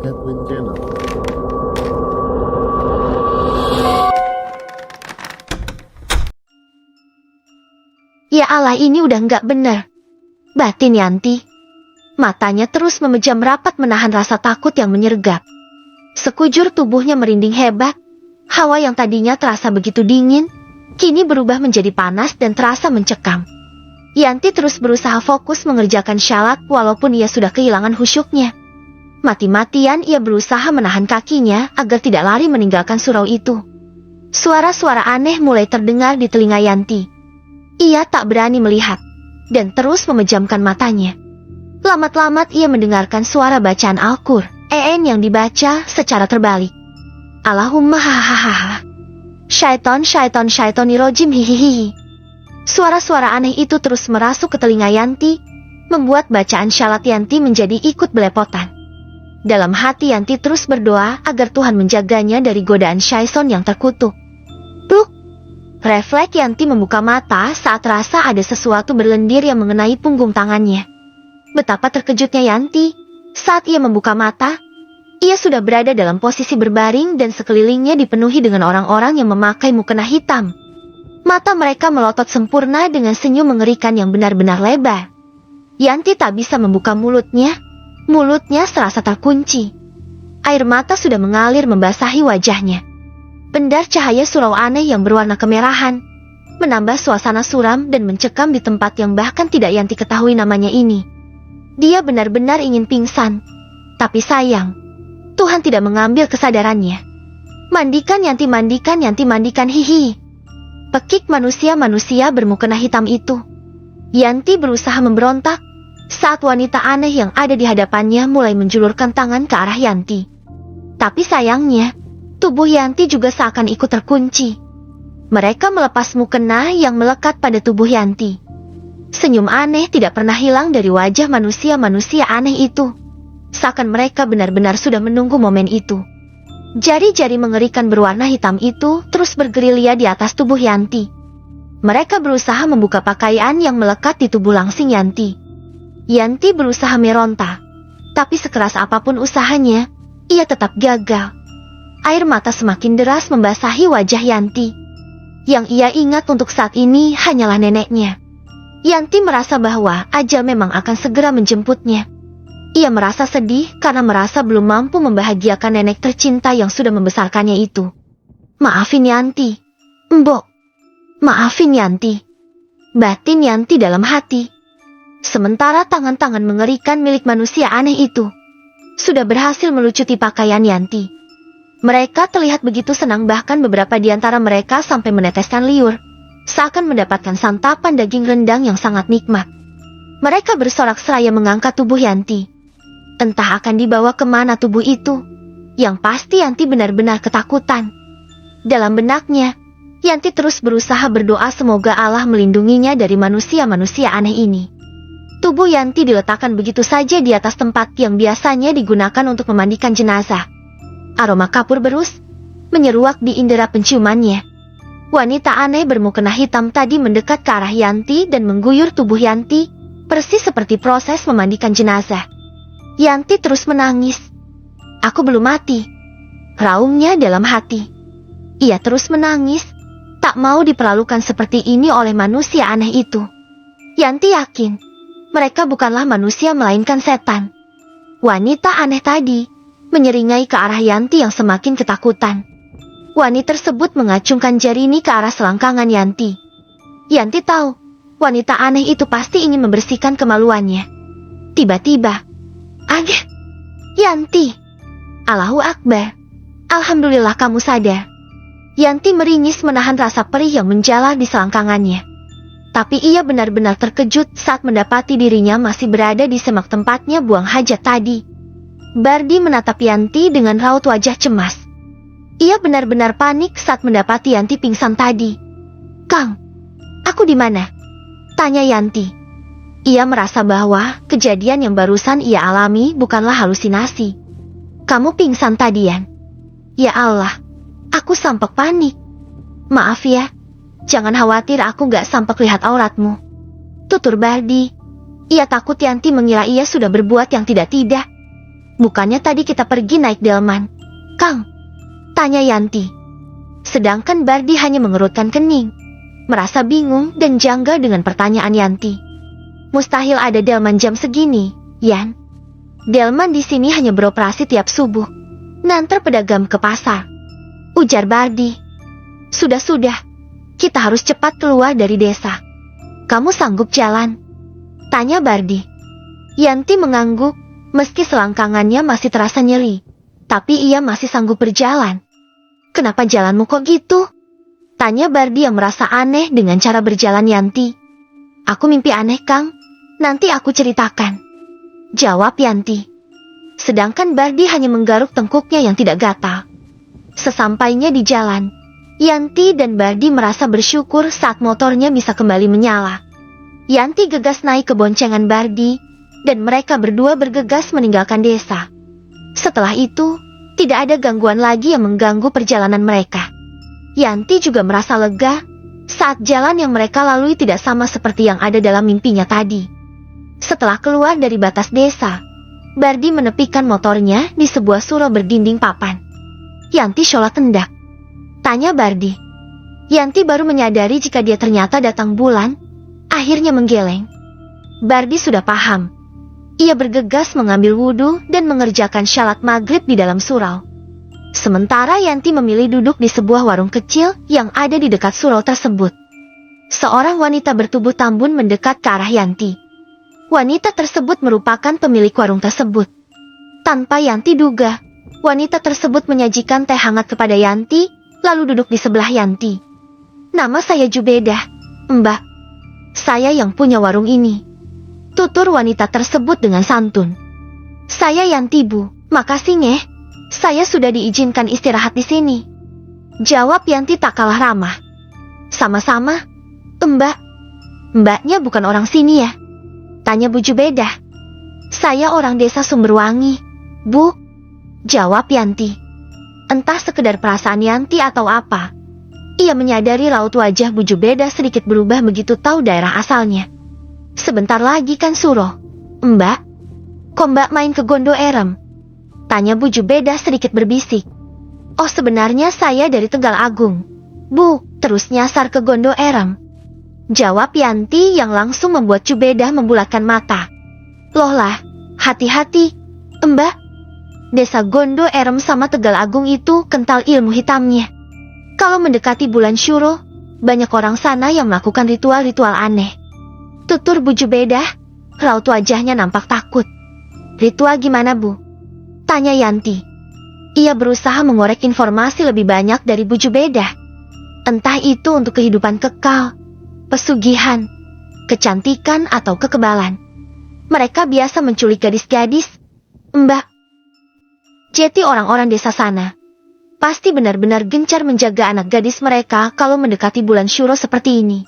Edwin Channel. Ya Allah, ini udah nggak bener, batin Yanti. Matanya terus memejam rapat menahan rasa takut yang menyergap. Sekujur tubuhnya merinding hebat. Hawa yang tadinya terasa begitu dingin, kini berubah menjadi panas dan terasa mencekam. Yanti terus berusaha fokus mengerjakan syalat walaupun ia sudah kehilangan khusyuknya. Mati-matian ia berusaha menahan kakinya agar tidak lari meninggalkan surau itu. Suara-suara aneh mulai terdengar di telinga Yanti. Ia tak berani melihat dan terus memejamkan matanya. Lamat-lamat ia mendengarkan suara bacaan Al-Qur'an yang dibaca secara terbalik. Allahumma hahaha. Syaitonirojim hihihi. Suara-suara aneh itu terus merasuk ke telinga Yanti, membuat bacaan syalat Yanti menjadi ikut belepotan. Dalam hati Yanti terus berdoa agar Tuhan menjaganya dari godaan syaiton yang terkutuk. Pluk! Refleks Yanti membuka mata saat rasa ada sesuatu berlendir yang mengenai punggung tangannya. Betapa terkejutnya Yanti saat ia membuka mata. Ia sudah berada dalam posisi berbaring dan sekelilingnya dipenuhi dengan orang-orang yang memakai mukena hitam. Mata mereka melotot sempurna dengan senyum mengerikan yang benar-benar lebar. Yanti tak bisa membuka mulutnya. Mulutnya serasa terkunci. Air mata sudah mengalir membasahi wajahnya. Pendar cahaya surau aneh yang berwarna kemerahan menambah suasana suram dan mencekam di tempat yang bahkan tidak Yanti ketahui namanya ini. Dia benar-benar ingin pingsan. Tapi sayang, Tuhan tidak mengambil kesadarannya. Mandikan Yanti, mandikan hihi. Pekik manusia bermukena hitam itu. Yanti berusaha memberontak saat wanita aneh yang ada di hadapannya mulai menjulurkan tangan ke arah Yanti. Tapi sayangnya, tubuh Yanti juga seakan ikut terkunci. Mereka melepas mukena yang melekat pada tubuh Yanti. Senyum aneh tidak pernah hilang dari wajah manusia aneh itu. Seakan mereka benar-benar sudah menunggu momen itu. Jari-jari mengerikan berwarna hitam itu terus bergerilya di atas tubuh Yanti. Mereka berusaha membuka pakaian yang melekat di tubuh langsing Yanti. Yanti berusaha meronta, tapi sekeras apapun usahanya, ia tetap gagal. Air mata semakin deras membasahi wajah Yanti. Yang ia ingat untuk saat ini hanyalah neneknya. Yanti merasa bahwa ajal memang akan segera menjemputnya. Ia merasa sedih karena merasa belum mampu membahagiakan nenek tercinta yang sudah membesarkannya itu. Maafin Yanti, Mbok. Maafin Yanti. Batin Yanti dalam hati. Sementara tangan-tangan mengerikan milik manusia aneh itu sudah berhasil melucuti pakaian Yanti. Mereka terlihat begitu senang, bahkan beberapa di antara mereka sampai meneteskan liur, seakan mendapatkan santapan daging rendang yang sangat nikmat. Mereka bersorak seraya mengangkat tubuh Yanti. Entah akan dibawa kemana tubuh itu. Yang pasti Yanti benar-benar ketakutan. Dalam benaknya, Yanti terus berusaha berdoa semoga Allah melindunginya dari manusia-manusia aneh ini. Tubuh Yanti diletakkan begitu saja di atas tempat yang biasanya digunakan untuk memandikan jenazah. Aroma kapur berus menyeruak di indera penciumannya. Wanita aneh bermukena hitam tadi mendekat ke arah Yanti dan mengguyur tubuh Yanti, persis seperti proses memandikan jenazah. Yanti terus menangis. Aku belum mati, raungnya dalam hati. Ia terus menangis, tak mau diperlakukan seperti ini oleh manusia aneh itu. Yanti yakin, mereka bukanlah manusia melainkan setan. Wanita aneh tadi menyeringai ke arah Yanti yang semakin ketakutan. Wanita tersebut mengacungkan jari ini ke arah selangkangan Yanti. Yanti tahu, wanita aneh itu pasti ingin membersihkan kemaluannya. Tiba-tiba, Agih, Yanti. Allahu Akbar. Alhamdulillah kamu sadar. Yanti meringis menahan rasa perih yang menjalar di selangkangannya. Tapi ia benar-benar terkejut saat mendapati dirinya masih berada di semak tempatnya buang hajat tadi. Bardi menatap Yanti dengan raut wajah cemas. Ia benar-benar panik saat mendapati Yanti pingsan tadi. Kang, aku di mana? Tanya Yanti. Ia merasa bahwa kejadian yang barusan ia alami bukanlah halusinasi. Kamu pingsan tadian? Ya Allah, aku sampak panik. Maaf ya, jangan khawatir, aku gak sampak lihat auratmu. Tutur Bardi. Ia takut Yanti mengira ia sudah berbuat yang tidak-tidak. Bukannya tadi kita pergi naik delman, Kang? Tanya Yanti. Sedangkan Bardi hanya mengerutkan kening, merasa bingung dan janggal dengan pertanyaan Yanti. Mustahil ada delman jam segini, Yan. Delman di sini hanya beroperasi tiap subuh, ngantar pedagang ke pasar, ujar Bardi. Sudah, kita harus cepat keluar dari desa. Kamu sanggup jalan? Tanya Bardi. Yanti mengangguk, meski selangkangannya masih terasa nyeri, tapi ia masih sanggup berjalan. Kenapa jalanmu kok gitu? Tanya Bardi yang merasa aneh dengan cara berjalan Yanti. Aku mimpi aneh, Kang. Nanti aku ceritakan, jawab Yanti. Sedangkan Bardi hanya menggaruk tengkuknya yang tidak gatal. Sesampainya di jalan, Yanti dan Bardi merasa bersyukur saat motornya bisa kembali menyala. Yanti gegas naik ke boncengan Bardi, dan mereka berdua bergegas meninggalkan desa. Setelah itu, tidak ada gangguan lagi yang mengganggu perjalanan mereka. Yanti juga merasa lega saat jalan yang mereka lalui tidak sama seperti yang ada dalam mimpinya tadi. Setelah keluar dari batas desa, Bardi menepikan motornya di sebuah surau berdinding papan. Yanti sholat hendak, tanya Bardi. Yanti baru menyadari jika dia ternyata datang bulan, akhirnya menggeleng. Bardi sudah paham. Ia bergegas mengambil wudhu dan mengerjakan syalat maghrib di dalam surau. Sementara Yanti memilih duduk di sebuah warung kecil yang ada di dekat surau tersebut. Seorang wanita bertubuh tambun mendekat ke arah Yanti. Wanita tersebut merupakan pemilik warung tersebut. Tanpa Yanti duga, wanita tersebut menyajikan teh hangat kepada Yanti, lalu duduk di sebelah Yanti. Nama saya Jubedah, Mbak. Saya yang punya warung ini, tutur wanita tersebut dengan santun. Saya Yanti, Bu. Makasih ngeh. Saya sudah diizinkan istirahat di sini, jawab Yanti tak kalah ramah. Sama-sama, Mbak. Mbaknya bukan orang sini ya? Tanya Bu Jubedah. Saya orang desa Sumberwangi, Bu, jawab Yanti. Entah sekedar perasaan Yanti atau apa, ia menyadari raut wajah Bu Jubedah sedikit berubah begitu tahu daerah asalnya. Sebentar lagi kan suruh. Mbak, kok Mbak main ke Gondo Erem? Tanya Bu Jubedah sedikit berbisik. Oh, sebenarnya saya dari Tegal Agung, Bu, terus nyasar ke Gondo Erem, jawab Yanti yang langsung membuat Jubedah membulatkan mata. Loh lah, hati-hati, Mbak. Desa Gondo Erem sama Tegal Agung itu kental ilmu hitamnya. Kalau mendekati bulan Syuro, banyak orang sana yang melakukan ritual-ritual aneh, tutur Bu Jubedah. Raut wajahnya nampak takut. Ritual gimana, Bu? Tanya Yanti. Ia berusaha mengorek informasi lebih banyak dari Bu Jubedah. Entah itu untuk kehidupan kekal, pesugihan, kecantikan atau kekebalan. Mereka biasa menculik gadis-gadis, Mbak. Jadi orang-orang desa sana pasti benar-benar gencar menjaga anak gadis mereka kalau mendekati bulan Syuro seperti ini.